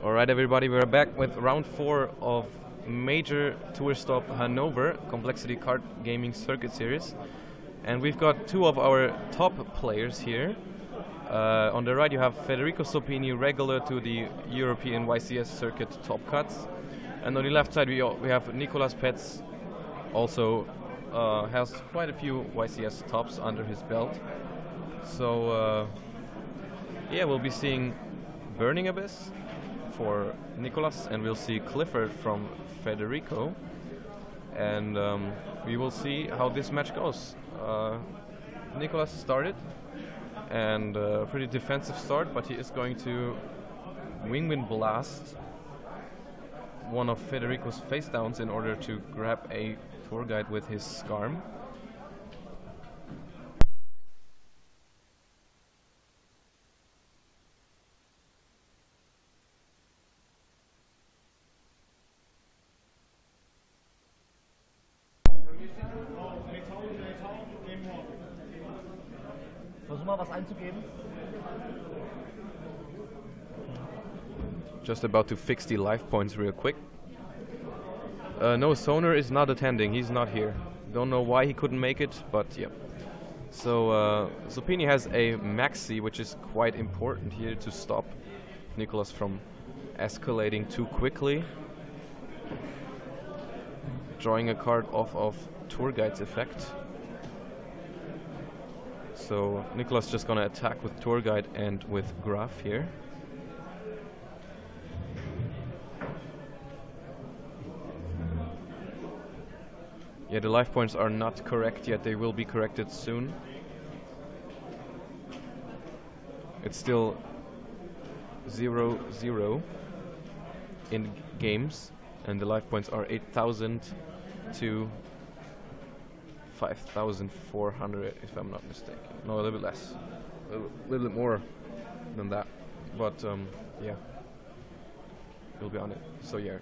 Alright everybody, we're back with round 4 of Major Tour Stop Hannover Complexity Card Gaming Circuit Series. And we've got two of our top players here. On the right you have Federico Sopini, regular to the European YCS circuit top cuts. And on the left side we have Nicolas Petz, also has quite a few YCS tops under his belt. So yeah, we'll be seeing Burning Abyss for Nicolas, and we'll see Clifford from Federico, and we will see how this match goes. Nicolas started, and a pretty defensive start, but he is going to wing blast one of Federico's face downs in order to grab a tour guide with his Scarm. Versuch mal was einzugeben. Just about to fix the life points real quick. No, Sonar is not attending, he's not here. Don't know why he couldn't make it, but yeah. So Sopini has a Maxi, which is quite important here to stop Nicolas from escalating too quickly. Drawing a card off of Tour Guide's effect. So Nicolas just gonna attack with Tour Guide and with Graph here. Yeah, the life points are not correct yet, they will be corrected soon. It's still 0-0 in games, and the life points are 8,000 to 5,400, if I'm not mistaken. No, a little bit less. A little bit more than that. But yeah, we'll be on it. So yeah.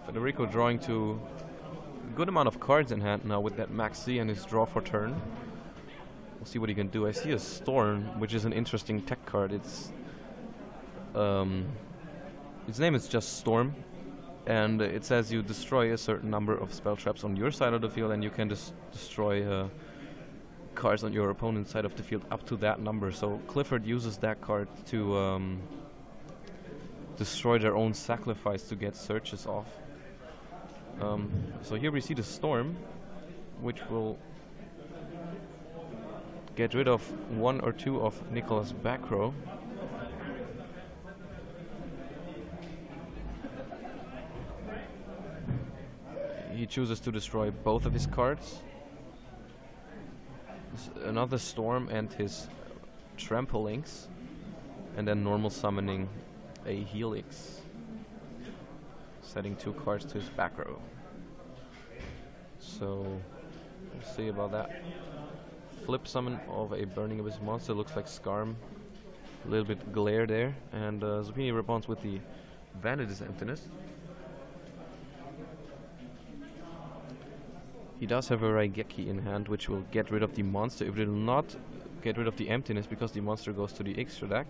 Federico drawing to a good amount of cards in hand now with that Maxi and his draw for turn. We'll see what he can do. I see a Storm, which is an interesting tech card. It's its name is just Storm, and it says you destroy a certain number of spell traps on your side of the field, and you can destroy cards on your opponent's side of the field up to that number. So Clifford uses that card to destroy their own sacrifice to get searches off. So here we see the Storm, which will get rid of one or two of Nicolas' back row. He chooses to destroy both of his cards. Another Storm and his Trampolinks, and then normal summoning a Helix, setting 2 cards to his back row. So we'll see about that. Flip summon of a Burning Abyss monster, looks like Scarm. A little bit glare there, and Sopini responds with the Vanity's Emptiness. He does have a Raigeki in hand, which will get rid of the monster. It will not get rid of the emptiness because the monster goes to the extra deck.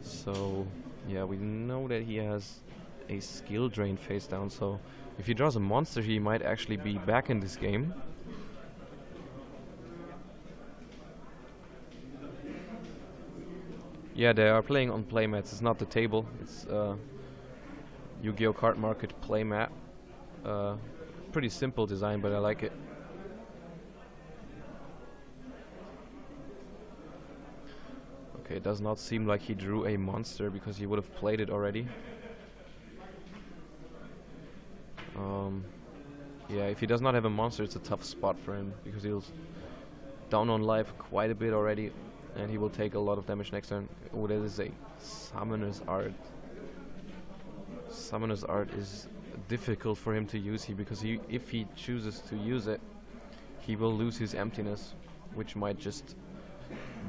So yeah, we know that he has a skill drain face down, so if he draws a monster he might actually be back in this game. Yeah, they are playing on playmats. It's not the table, it's Yu-Gi-Oh! Card Market playmat. Pretty simple design, but I like it. Okay, it does not seem like he drew a monster because he would have played it already. Yeah, if he does not have a monster, it's a tough spot for him because he'll down on life quite a bit already, and he will take a lot of damage next turn. Oh, that is a Summoner's Art. Summoner's Art is difficult for him to use here because if he chooses to use it, he will lose his emptiness, which might just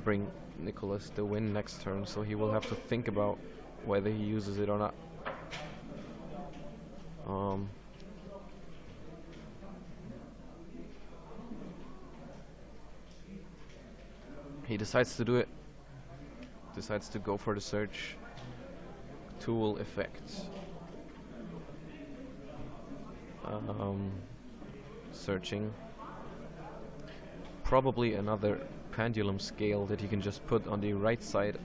bring Nicolas the win next turn, so he will have to think about whether he uses it or not. He decides to do it. Decides to go for the search. Tool effect. Searching. Probably another pendulum scale that he can just put on the right side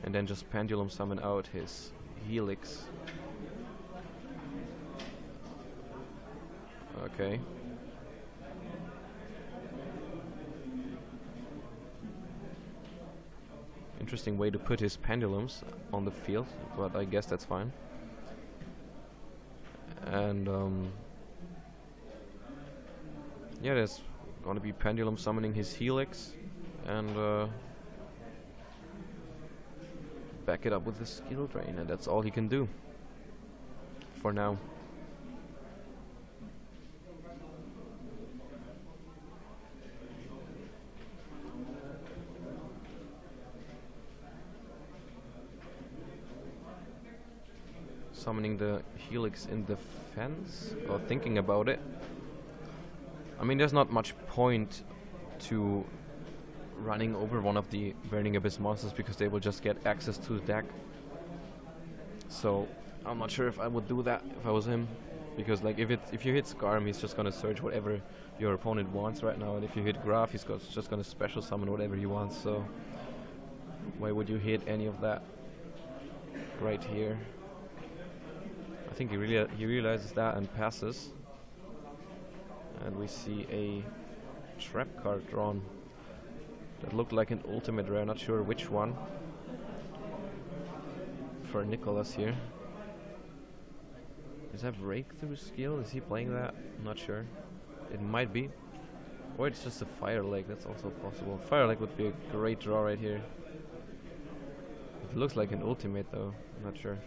and then just pendulum summon out his helix. Okay. Interesting way to put his pendulums on the field, but I guess that's fine. And yeah, there's gonna be pendulum summoning his helix and back it up with the skill drain, and that's all he can do for now. Summoning the helix in defense, or thinking about it. I mean, there's not much point to running over one of the Burning Abyss monsters because they will just get access to the deck. So I'm not sure if I would do that if I was him, because like if you hit Skarm, he's just gonna search whatever your opponent wants right now, and if you hit Graph, he's just gonna special summon whatever he wants. So why would you hit any of that right here? I think he realizes that and passes. And we see a trap card drawn that looked like an ultimate rare, not sure which one. For Nicholas here. Does that breakthrough skill? Is he playing that? I'm not sure. It might be. Or it's just a Fire Lake, that's also possible. Fire Lake would be a great draw right here. It looks like an ultimate though, I'm not sure.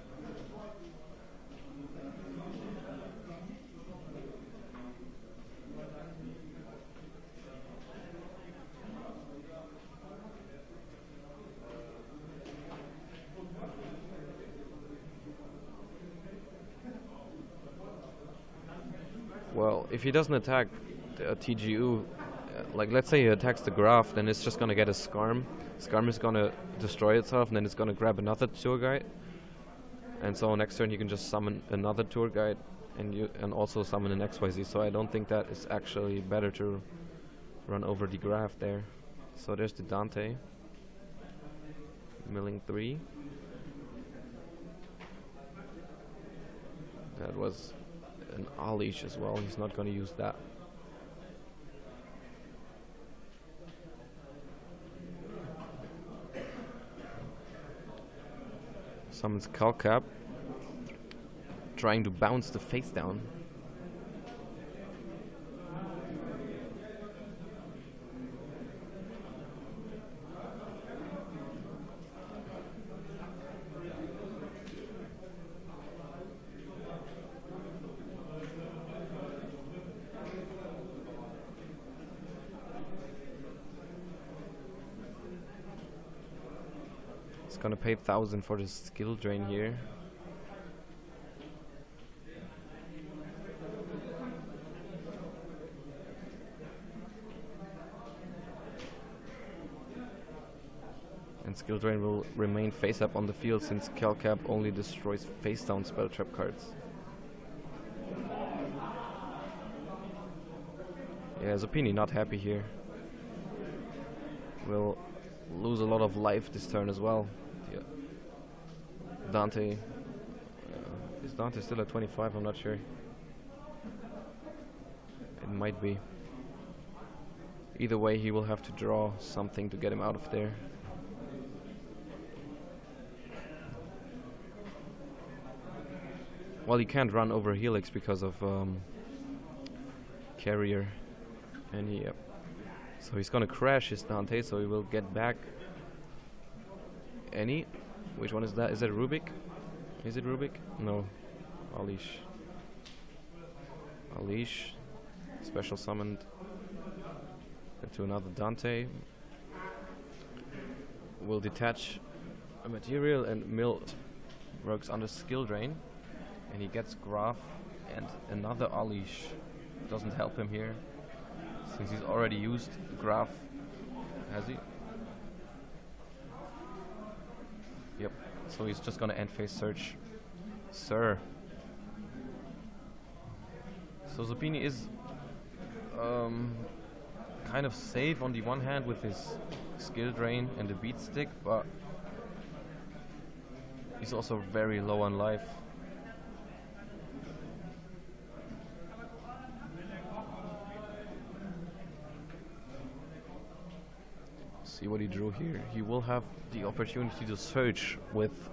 Well, if he doesn't attack TGU, like let's say he attacks the Graph, then it's just gonna get a Skarm. Skarm is gonna destroy itself, and then it's gonna grab another tour guide. And so next turn he can just summon another tour guide, and also summon an XYZ. So I don't think that is actually better to run over the Graph there. So there's the Dante. Milling 3. That was an Alish as well, he's not going to use that. Summons Calcap, trying to bounce the face down. Gonna pay 1,000 for the skill drain here. And skill drain will remain face up on the field since Calcap only destroys face down spell trap cards. Yeah, Zuppini not happy here. Will lose a lot of life this turn as well. Yeah. Dante. Is Dante still at 25? I'm not sure. It might be. Either way, he will have to draw something to get him out of there. Well, he can't run over Helix because of Carrier. And he, so he's gonna crash his Dante, so he will get back any. Which one is that? Is that Rubik? Is it Rubik? No. Alish. Alish. Special summoned to another Dante. Will detach a material and mill works under skill drain. And he gets Graph and another Alish. Doesn't help him here, since he's already used Graph. Has he? So he's just gonna end phase search. Sir. So Zopini is kind of safe on the one hand with his skill drain and the beat stick, but he's also very low on life. See what he drew here. He will have the opportunity to search with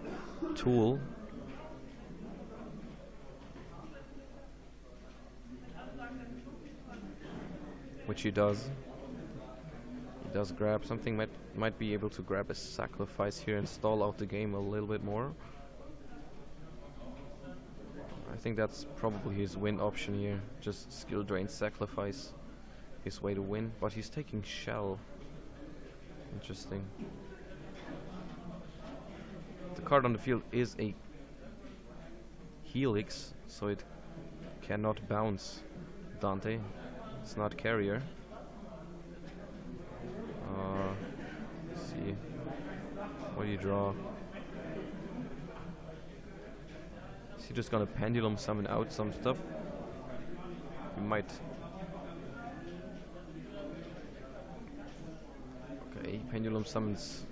Tool. Which he does. He does grab something, might be able to grab a sacrifice here and stall out the game a little bit more. I think that's probably his win option here. Just skill drain, sacrifice his way to win. But he's taking Shell. Interesting. The card on the field is a Helix, so it cannot bounce Dante. It's not carrier. Let's see. What do you draw? Is he just gonna pendulum summon out some stuff? He might. Okay, pendulum summons.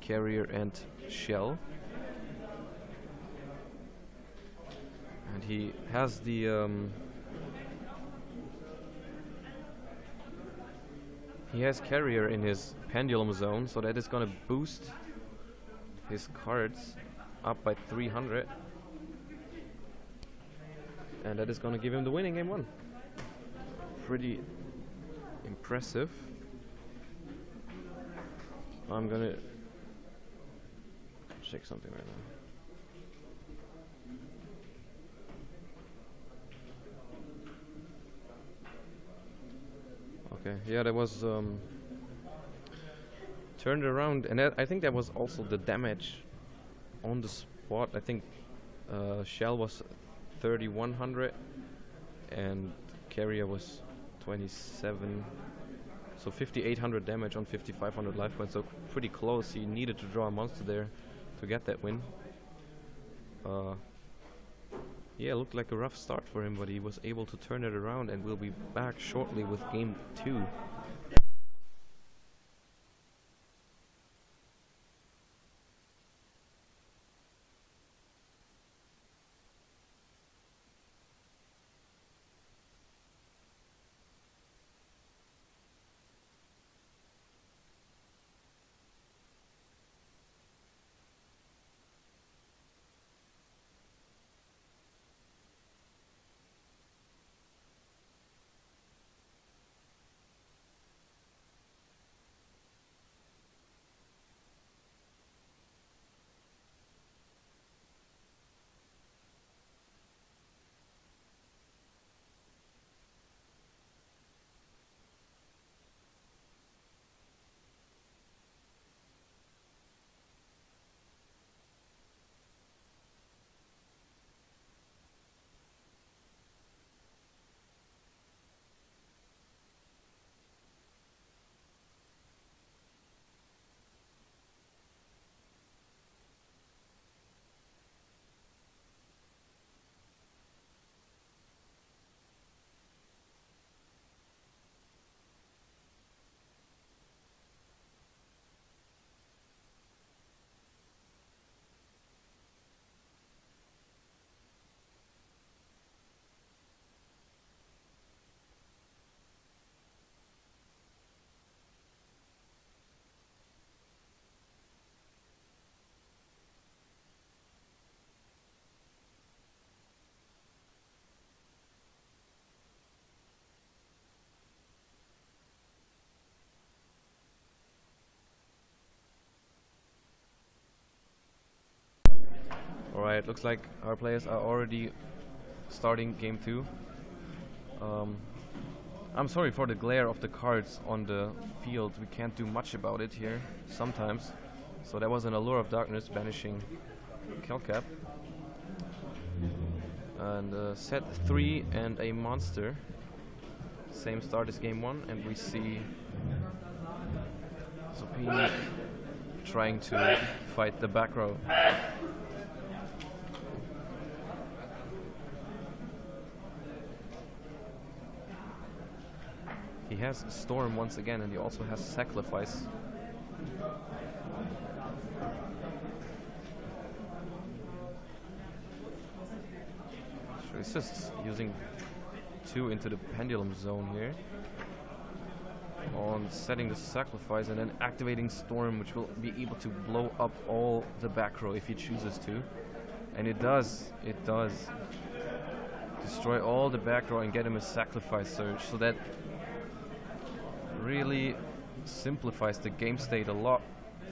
Carrier and Shell. And he has the he has carrier in his pendulum zone, so that is gonna boost his cards up by 300, and that is gonna give him the win in game 1. Pretty impressive. I'm gonna check something right now. Okay, yeah, that was turned around, and I think that was also the damage on the spot. I think Shell was 3100 and Carrier was 27, so 5800 damage on 5500 life points, so pretty close. He needed to draw a monster there to get that win. Yeah, it looked like a rough start for him, but he was able to turn it around, and we'll be back shortly with game 2. Alright, looks like our players are already starting game 2. I'm sorry for the glare of the cards on the field. We can't do much about it here sometimes. So that was an Allure of Darkness banishing Kelcap. And set 3 and a monster. Same start as game 1, and we see Zopini trying to fight the back row. He has Storm once again, and he also has Sacrifice. So he's just using 2 into the pendulum zone here, on setting the Sacrifice and then activating Storm, which will be able to blow up all the back row if he chooses to. And it does destroy all the back row and get him a Sacrifice Surge, so that really simplifies the game state a lot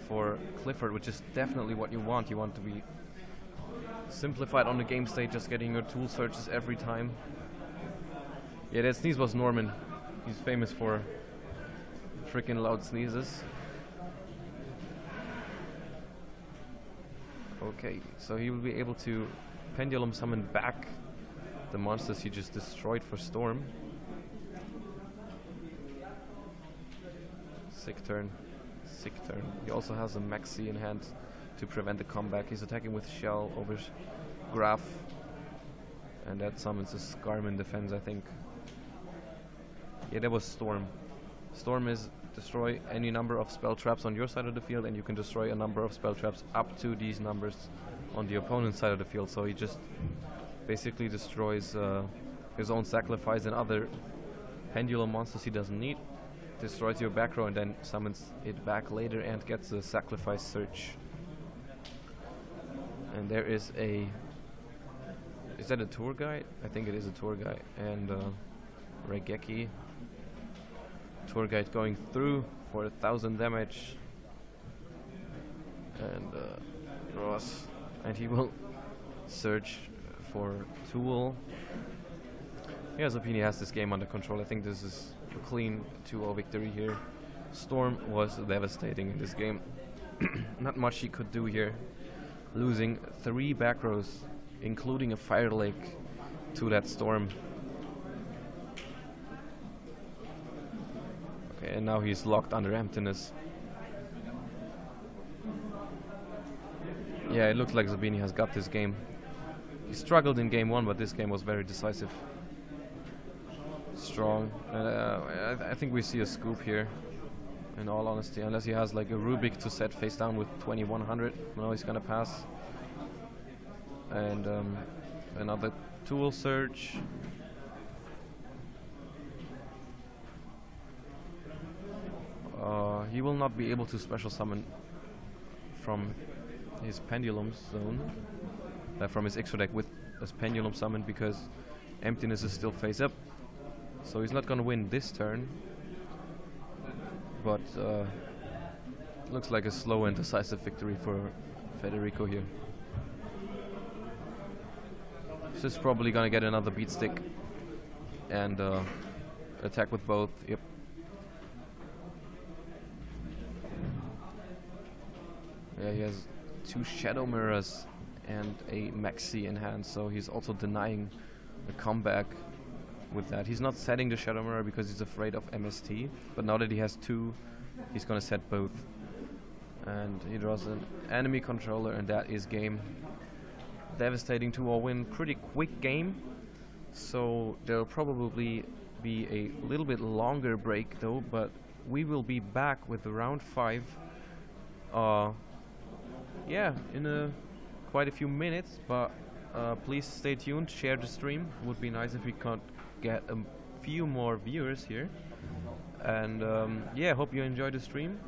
for Clifford, which is definitely what you want. You want to be simplified on the game state, just getting your tool searches every time. Yeah, that sneeze was Norman. He's famous for freaking loud sneezes. Okay, so he will be able to pendulum summon back the monsters he just destroyed for Storm. Sick turn. Sick turn. He also has a Maxi in hand to prevent the comeback. He's attacking with Shell over Graph. And that summons a Scarman defense, I think. Yeah, that was Storm. Storm is destroy any number of spell traps on your side of the field, and you can destroy a number of spell traps up to these numbers on the opponent's side of the field. So he just basically destroys his own Sacrifice and other pendulum monsters he doesn't need. Destroys your back row and then summons it back later and gets a Sacrifice Search. And there is a... Is that a tour guide? I think it is a tour guide. And Regeki. Tour guide going through for 1000 damage. And Ross. And he will search for Tool. Yeah, Zopini has this game under control. I think this is a clean 2-0 victory here. Storm was devastating in this game. Not much he could do here. Losing 3 back rows, including a Fire Lake, to that Storm. Okay, and now he's locked under Emptiness. Yeah, it looks like Zopini has got this game. He struggled in game 1, but this game was very decisive. Strong. I think we see a scoop here, in all honesty, unless he has like a Rubik to set face down with 2100. No, he's gonna pass. And another Tool Search. He will not be able to special summon from his Pendulum Zone, from his extra deck with a Pendulum Summon, because Emptiness is still face up. So he's not gonna win this turn, but looks like a slow and decisive victory for Federico here. He's just probably gonna get another beat stick and attack with both. Yep. Yeah, he has 2 Shadow Mirrors and a Maxi in hand, so he's also denying a comeback with that. He's not setting the Shadow Mirror because he's afraid of MST, but now that he has 2, he's gonna set both. And he draws an enemy controller, and that is game. Devastating 2-0 win, pretty quick game, so there'll probably be a little bit longer break though, but we will be back with round 5 yeah, in quite a few minutes, but please stay tuned, share the stream. Would be nice if we could get a few more viewers here. And yeah, hope you enjoyed the stream,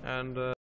and